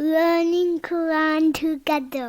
learning Quran together.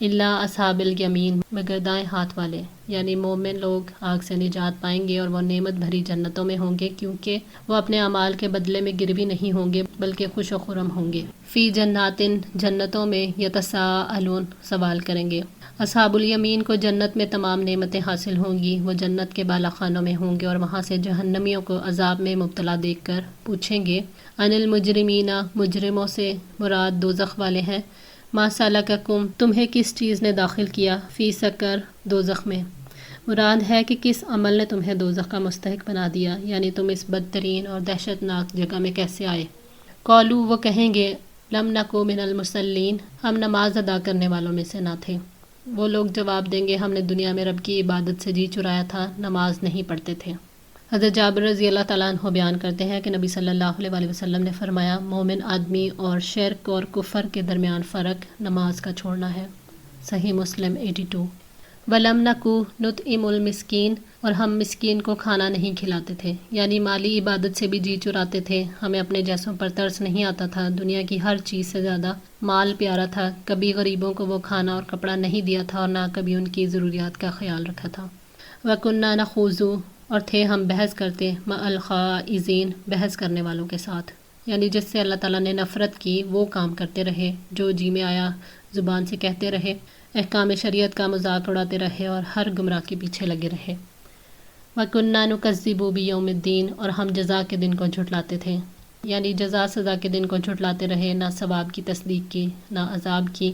الا اصحاب الیمین مگر دائیں ہاتھ والے، یعنی مومن لوگ آگ سے نجات پائیں گے اور وہ نعمت بھری جنتوں میں ہوں گے، کیونکہ وہ اپنے اعمال کے بدلے میں گروی نہیں ہوں گے بلکہ خوش و خرم ہوں گے۔ فی جنات جنتوں میں یتساءلون سوال کریں گے۔ اصحاب الیمین کو جنت میں تمام نعمتیں حاصل ہوں گی، وہ جنت کے بالا خانوں میں ہوں گے اور وہاں سے جہنمیوں کو عذاب میں مبتلا دیکھ کر پوچھیں گے ان المجرمین، مجرموں سے مراد دوزخ والے ہیں، ما سلککم تمہیں کس چیز نے داخل کیا، فی سقر دوزخ میں، مراد ہے کہ کس عمل نے تمہیں دوزخ کا مستحق بنا دیا، یعنی تم اس بدترین اور دہشت ناک جگہ میں کیسے آئے۔ قالو وہ کہیں گے لم نکو من المصلین ہم نماز ادا کرنے والوں میں سے نہ تھے۔ وہ لوگ جواب دیں گے ہم نے دنیا میں رب کی عبادت سے جی چرایا تھا، نماز نہیں پڑھتے تھے۔ حضرت جابر رضی اللہ تعالیٰ عنہ بیان کرتے ہیں کہ نبی صلی اللہ علیہ وآلہ وسلم نے فرمایا مومن آدمی اور شرک اور کفر کے درمیان فرق نماز کا چھوڑنا ہے۔ صحیح مسلم 82۔ وَلَمْ نَكُ نُطْعِمُ الْمِسْكِينَ اور ہم مسکین کو کھانا نہیں کھلاتے تھے، یعنی مالی عبادت سے بھی جی چراتے تھے، ہمیں اپنے جیسوں پر ترس نہیں آتا تھا، دنیا کی ہر چیز سے زیادہ مال پیارا تھا، کبھی غریبوں کو وہ کھانا اور کپڑا نہیں دیا تھا اور نہ کبھی ان کی ضروریات کا خیال رکھا تھا۔ وَكُنَّا نَخُوضُ اور تھے ہم بحث کرتے مع الخائضین بحث کرنے والوں کے ساتھ، یعنی جس سے اللہ تعالیٰ نے نفرت کی وہ کام کرتے رہے، جو جی میں آیا زبان سے کہتے رہے، احکام شریعت کا مذاق اڑاتے رہے اور ہر گمراہ کے پیچھے لگے رہے۔ وَكُنَّا نُكَذِّبُ بِيَوْمِ الدِّينِ اور ہم جزا کے دن کو جھٹلاتے تھے، یعنی جزا سزا کے دن کو جھٹلاتے رہے، نہ ثواب کی تصدیق کی نہ عذاب کی۔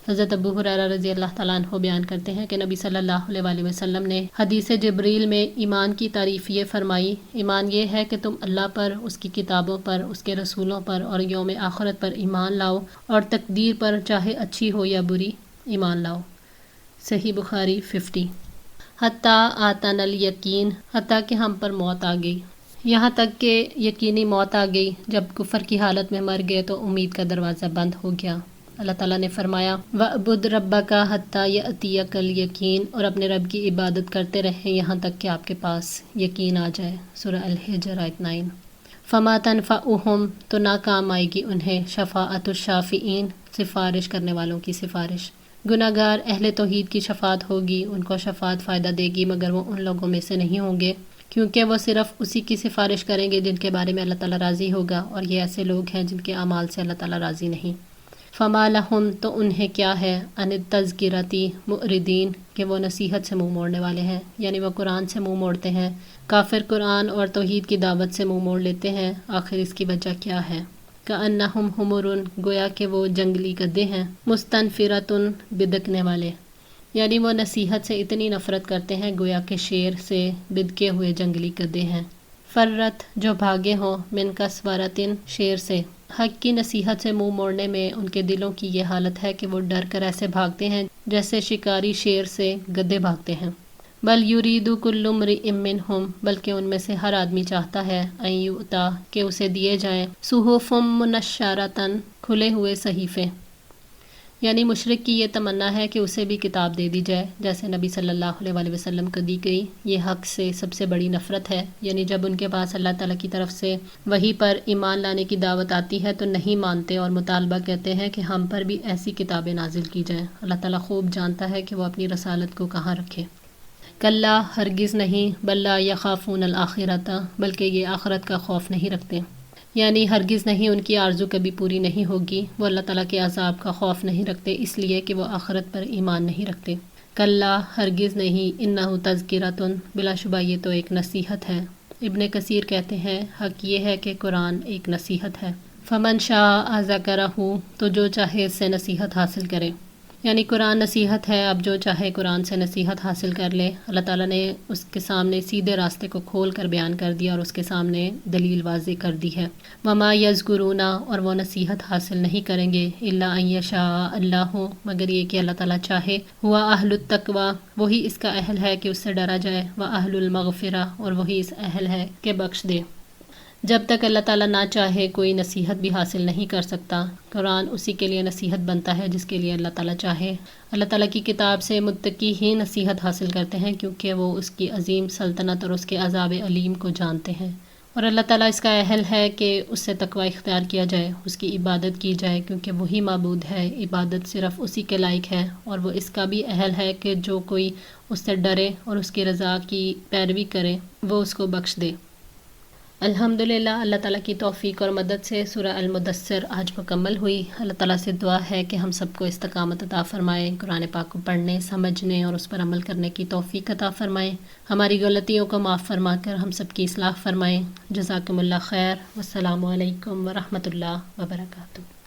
حضرت ابو ہریرہ رضی اللہ تعالیٰ عنہ بیان کرتے ہیں کہ نبی صلی اللہ علیہ وآلہ وسلم نے حدیث جبریل میں ایمان کی تعریف یہ فرمائی، ایمان یہ ہے کہ تم اللہ پر، اس کی کتابوں پر، اس کے رسولوں پر اور یوم آخرت پر ایمان لاؤ اور تقدیر پر چاہے اچھی ہو یا بری ایمان لاؤ۔ صحیح بخاری 50۔ حتیٰ آتانا الیقین حتیٰ کہ ہم پر موت آ گئی، یہاں تک کہ یقینی موت آ گئی، جب کفر کی حالت میں مر گئے تو امید کا دروازہ بند ہو گیا۔ اللہ تعالیٰ نے فرمایا وَاعْبُدْ رَبَّكَ حَتَّىٰ يَأْتِيَكَ الْيَقِينُ اور اپنے رب کی عبادت کرتے رہیں یہاں تک کہ آپ کے پاس یقین آ جائے۔ سورہ الحجر آیت 9۔ فَمَا تَنْفَعُهُمْ تو نہ کام آئے گی انہیں شفاعت الشافعین سفارش کرنے والوں کی سفارش۔ گناہگار اہل توحید کی شفاعت ہوگی، ان کو شفاعت فائدہ دے گی مگر وہ ان لوگوں میں سے نہیں ہوں گے، کیونکہ وہ صرف اسی کی سفارش کریں گے جن کے بارے میں اللہ تعالیٰ راضی ہوگا، اور یہ ایسے لوگ ہیں جن کے اعمال سے اللہ تعالیٰ راضی نہیں۔ فما لہم تو انہیں کیا ہے ان التذکرتی معرضین کہ وہ نصیحت سے منہ موڑنے والے ہیں، یعنی وہ قرآن سے منہ موڑتے ہیں۔ کافر قرآن اور توحید کی دعوت سے منہ موڑ لیتے ہیں، آخر اس کی وجہ کیا ہے؟ کأنہم حمر گویا کہ وہ جنگلی گدھے ہیں، مستنفرۃ بدکنے والے، یعنی وہ نصیحت سے اتنی نفرت کرتے ہیں گویا کہ شیر سے بدکے ہوئے جنگلی گدھے ہیں۔ فرت جو بھاگے ہوں من کسورتن شیر سے، حق کی نصیحت سے منہ موڑنے میں ان کے دلوں کی یہ حالت ہے کہ وہ ڈر کر ایسے بھاگتے ہیں جیسے شکاری شیر سے گدھے بھاگتے ہیں۔ بل یرید کل امرئ منہم بلکہ ان میں سے ہر آدمی چاہتا ہے ان یؤتی کہ اسے دیے جائیں صحف منشرۃ کھلے ہوئے صحیفے، یعنی مشرک کی یہ تمنا ہے کہ اسے بھی کتاب دے دی جائے جیسے نبی صلی اللہ علیہ وآلہ وسلم کو دی گئی۔ یہ حق سے سب سے بڑی نفرت ہے، یعنی جب ان کے پاس اللہ تعالیٰ کی طرف سے وحی پر ایمان لانے کی دعوت آتی ہے تو نہیں مانتے اور مطالبہ کہتے ہیں کہ ہم پر بھی ایسی کتابیں نازل کی جائیں۔ اللہ تعالیٰ خوب جانتا ہے کہ وہ اپنی رسالت کو کہاں رکھے۔ کلا ہرگز نہیں، بل لا یخافون الآخرۃ بلکہ یہ آخرت کا خوف نہیں رکھتے، یعنی ہرگز نہیں ان کی آرزو کبھی پوری نہیں ہوگی، وہ اللہ تعالیٰ کے عذاب کا خوف نہیں رکھتے اس لیے کہ وہ آخرت پر ایمان نہیں رکھتے۔ کلا ہرگز نہیں، انہ تذکرۃ بلا شبہ یہ تو ایک نصیحت ہے۔ ابن کثیر کہتے ہیں حق یہ ہے کہ قرآن ایک نصیحت ہے۔ فمن شاء ذکرہ تو جو چاہے اس سے نصیحت حاصل کرے، یعنی قرآن نصیحت ہے، اب جو چاہے قرآن سے نصیحت حاصل کر لے۔ اللہ تعالیٰ نے اس کے سامنے سیدھے راستے کو کھول کر بیان کر دیا اور اس کے سامنے دلیل واضح کر دی ہے۔ وما یذکرون اور وہ نصیحت حاصل نہیں کریں گے الا ان یشاء اللہ مگر یہ کہ اللہ تعالیٰ چاہے، ہوا اہل التقوی وہی اس کا اہل ہے کہ اس سے ڈرا جائے، واہل المغفرہ اور وہی اس اہل ہے کہ بخش دے۔ جب تک اللہ تعالیٰ نہ چاہے کوئی نصیحت بھی حاصل نہیں کر سکتا۔ قرآن اسی کے لیے نصیحت بنتا ہے جس کے لیے اللہ تعالیٰ چاہے۔ اللہ تعالیٰ کی کتاب سے متقی ہی نصیحت حاصل کرتے ہیں کیونکہ وہ اس کی عظیم سلطنت اور اس کے عذاب علیم کو جانتے ہیں۔ اور اللہ تعالیٰ اس کا اہل ہے کہ اس سے تقوی اختیار کیا جائے، اس کی عبادت کی جائے، کیونکہ وہی معبود ہے، عبادت صرف اسی کے لائق ہے، اور وہ اس کا بھی اہل ہے کہ جو کوئی اس سے ڈرے اور اس کی رضا کی پیروی کرے وہ اس کو بخش دے۔ الحمدللہ اللہ تعالیٰ کی توفیق اور مدد سے سورہ المدثر آج مکمل ہوئی۔ اللہ تعالیٰ سے دعا ہے کہ ہم سب کو استقامت عطا فرمائے، قرآن پاک کو پڑھنے، سمجھنے اور اس پر عمل کرنے کی توفیق عطا فرمائے، ہماری غلطیوں کو معاف فرما کر ہم سب کی اصلاح فرمائے۔ جزاکم اللہ خیر، والسلام علیکم ورحمۃ اللہ وبرکاتہ۔